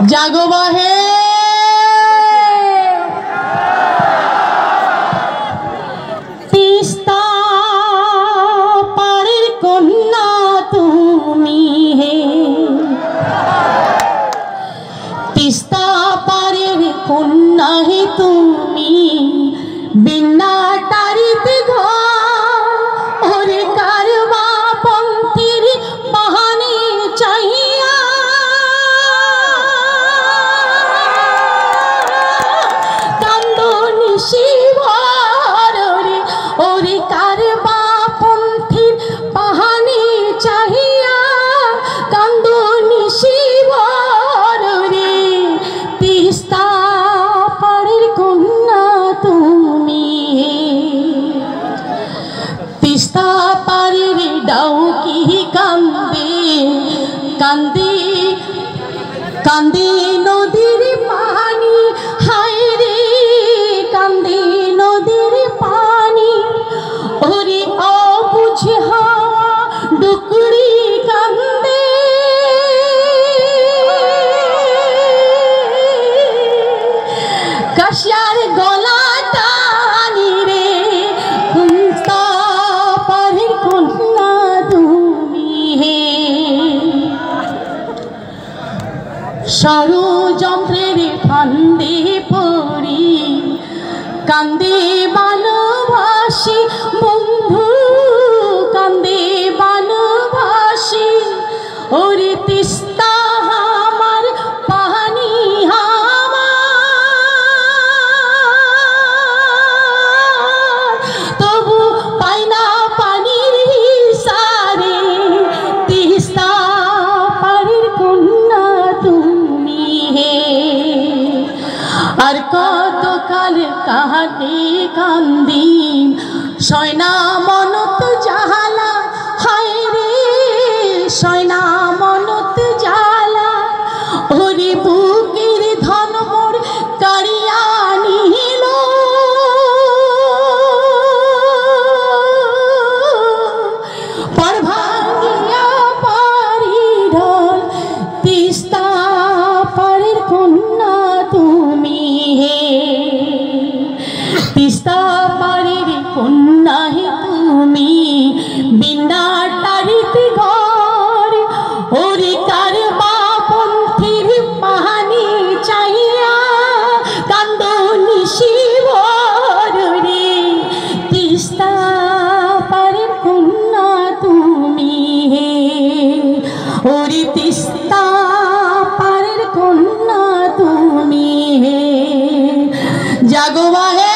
জাগো বাহে তিস্তা পাড়ের কন্যা তুমি হে, তিস্তা পাড়ের কন্যা হে তুমি, বিনা তারিতে ঘর ওরে কারবা পন্থীর বাহানে চাহিয়া কান্দনি শিবর রে, ওরে কারবা পন্থীর বাহানে চাহিয়া কান্দনি শিবর রে, তিস্তা পাড়ের কন্যা তুমি হে, তিস্তা পাড়ের ডাউকি কান্দে কান্দে কান্দে নদীর পানি, হায় রে কান্দে নদীর পানি, ওরে অবুঝ হাওয়া ডুকরি কান্দে, কাশিয়ার গলা টানি রে, তিস্তা পাড়ের কন্যা তুমি হে, ষড়যন্ত্রের ফান্দে পড়ি কান্দে ভালোবাসি বন্ধু, কান্দে ভালোবাসি ওরে তিস্তা আমার পানি আমার, তবু পাই না পানির সারে, তিস্তা পাড়ের কন্যা তুমি হে, আর কত কাল কাঁদে কান্দি সয়না মনত জাহালা, হায় রে সয়না মনত জালা, ওরে বুকের ধন মোর কাড়িয়া নিল, পর ভাঙিয়া পারি ঢল, তিস্তা পাড়ের কন্যা তুমি হে, তিস্তা পাড়ের কন্যা হে তুমি, বিনা তারিতে ঘর ওরে কারবা পন্থীর পাহানি চাহিয়া কান্দনি শিবর রে, তিস্তা পাড়ের কন্যা তুমি হে, ওরে তিস্তা পাড়ের কন্যা তুমি হে, জাগো বাহে।